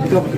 రేవంత్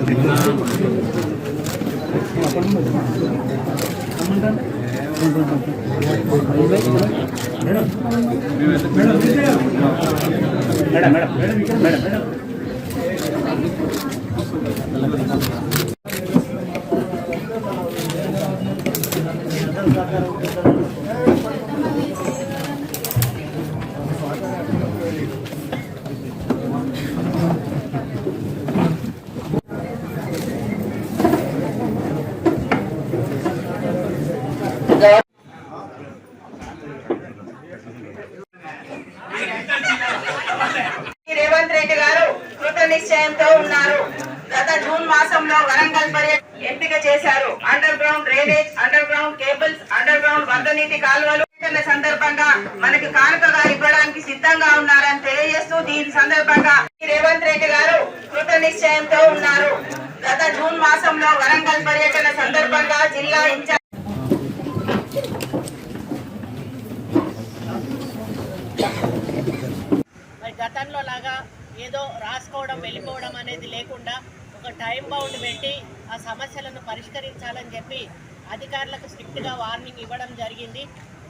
రెడ్డి గారు కృత నిశ్చయంతో ఉన్నారు. గత జూన్ మాసంలో వరంగల్ పర్యటన ఎంపిక చేశారు. Under ground drainage, under ground cables, under ground వరద నీటి కాలువలు సందర్భంగా మనకి కానుకగా ఇవ్వడానికి సిద్ధంగా ఉన్నారని తెలియజేస్తూ దీని సందర్భంగా రేవంత్ రెడ్డి గారు కృత నిశ్చయంతో ఉన్నారు. గత జూన్ మాసంలో వరంగల్ పర్యటన సందర్భంగా జిల్లా ఇన్ఛార్జ్ గతంలో లాగా ఏదో రాసుకోవడం వెళ్ళిపోవడం అనేది లేకుండా ఒక టైం బౌండ్ పెట్టి ఆ సమస్యలను పరిష్కరించాలని చెప్పి అధికారులకు స్ట్రిక్ట్గా వార్నింగ్ ఇవ్వడం జరిగింది.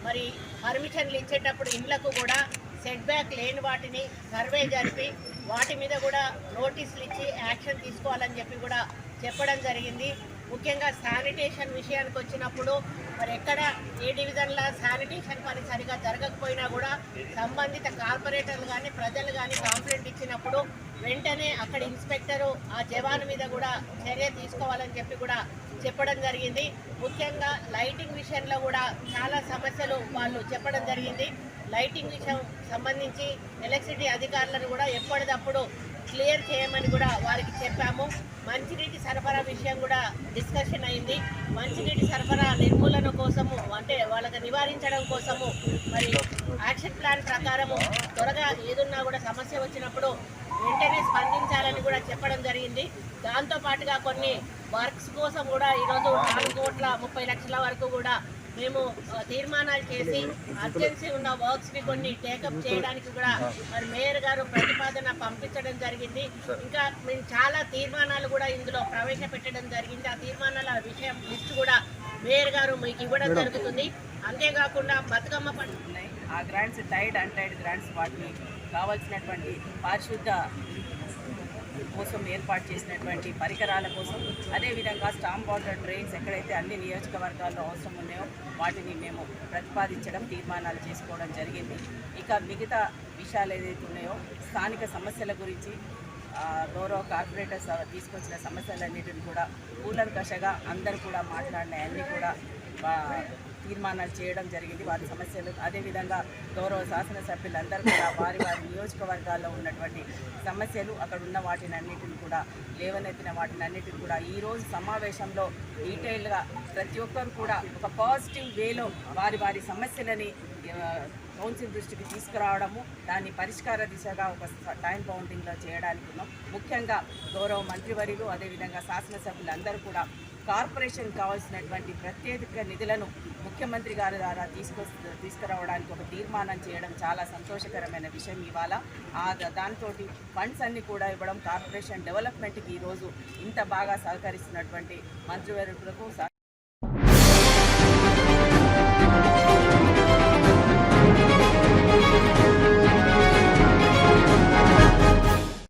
మరి పర్మిషన్లు ఇచ్చేటప్పుడు ఇండ్లకు కూడా సెట్ బ్యాక్ లేని వాటిని సర్వే జరిపి వాటి మీద కూడా నోటీసులు ఇచ్చి యాక్షన్ తీసుకోవాలని చెప్పి కూడా చెప్పడం జరిగింది. ముఖ్యంగా శానిటేషన్ విషయానికి వచ్చినప్పుడు మరి ఎక్కడ ఏ డివిజన్లో శానిటేషన్ పని సరిగా జరగకపోయినా కూడా సంబంధిత కార్పొరేటర్లు కానీ ప్రజలు కానీ కంప్లైంట్ ఇచ్చినప్పుడు వెంటనే అక్కడ ఇన్స్పెక్టరు ఆ జవాన్ మీద కూడా చర్య తీసుకోవాలని చెప్పి కూడా చెప్పడం జరిగింది. ముఖ్యంగా లైటింగ్ విషయంలో కూడా చాలా సమస్యలు వాళ్ళు చెప్పడం జరిగింది. లైటింగ్ విషయం సంబంధించి ఎలక్ట్రిసిటీ అధికారులను కూడా ఎప్పటికప్పుడు క్లియర్ చేయమని కూడా వారికి చెప్పాము. మంచినీటి సరఫరా విషయం కూడా డిస్కషన్ అయింది. మంచినీటి సరఫరా నిర్మూలన కోసము అంటే వాళ్ళకి నివారించడం కోసము మరి యాక్షన్ ప్లాన్ ప్రకారము త్వరగా ఏదున్నా కూడా సమస్య వచ్చినప్పుడు వెంటనే స్పందించాలని కూడా చెప్పడం జరిగింది. దాంతోపాటుగా కొన్ని వర్క్స్ కోసం కూడా ఈరోజు 4,30,00,000 వరకు కూడా మేము తీర్మానాలు చేసి అర్జెన్సీ ఉన్న వర్క్స్ని కొన్ని టేకప్ చేయడానికి కూడా మరి మేయర్ గారు ప్రతిపాదన పంపించడం జరిగింది. ఇంకా మేము చాలా తీర్మానాలు కూడా ఇందులో ప్రవేశపెట్టడం జరిగింది. ఆ తీర్మానాల విషయం లిస్ట్ కూడా మేయర్ గారు మీకు ఇవ్వడం జరుగుతుంది. అంతేకాకుండా బతుకమ్మ పండుగ ఆ గ్రాంట్స్ టైడ్ అన్టైడ్ గ్రాంట్స్ వాటిని కావాల్సినటువంటి పారిశుద్ధ కోసం ఏర్పాటు చేసినటువంటి పరికరాల కోసం, అదేవిధంగా స్టాంప్ వాటర్ డ్రైన్స్ ఎక్కడైతే అన్ని నియోజకవర్గాల్లో అవసరం ఉన్నాయో వాటిని మేము ప్రతిపాదించడం, తీర్మానాలు చేసుకోవడం జరిగింది. ఇక మిగతా విషయాలు ఏదైతే ఉన్నాయో స్థానిక సమస్యల గురించి గౌరవ కార్పొరేటర్స్ తీసుకొచ్చిన సమస్యలన్నిటిని కూడా కూలంకషగా అందరూ కూడా మాట్లాడినాయన్నీ కూడా తీర్మానాలు చేయడం జరిగింది. వారి సమస్యలు అదేవిధంగా గౌరవ శాసనసభ్యులందరూ కూడా వారి వారి నియోజకవర్గాల్లో ఉన్నటువంటి సమస్యలు అక్కడ ఉన్న వాటిని అన్నిటిని కూడా లేవనెత్తిన వాటిని అన్నిటిని కూడా ఈరోజు సమావేశంలో డీటెయిల్గా ప్రతి ఒక్కరు కూడా ఒక పాజిటివ్ వేలో వారి వారి సమస్యలని కౌన్సిల్ దృష్టికి తీసుకురావడము, దాన్ని పరిష్కార దిశగా ఒక టైం బౌండింగ్లో చేయడానికి ఉన్నాం. ముఖ్యంగా గౌరవ మంత్రివర్యులు అదేవిధంగా శాసనసభ్యులందరూ కూడా కార్పొరేషన్ కావాల్సినటువంటి ప్రత్యేక నిధులను ముఖ్యమంత్రి గారి ద్వారా తీసుకురావడానికి ఒక తీర్మానం చేయడం చాలా సంతోషకరమైన విషయం. ఇవాళ దాంతో ఫండ్స్ అన్ని కూడా ఇవ్వడం, కార్పొరేషన్ డెవలప్మెంట్కి ఈరోజు ఇంత బాగా సహకరిస్తున్నటువంటి మంత్రివర్యులకు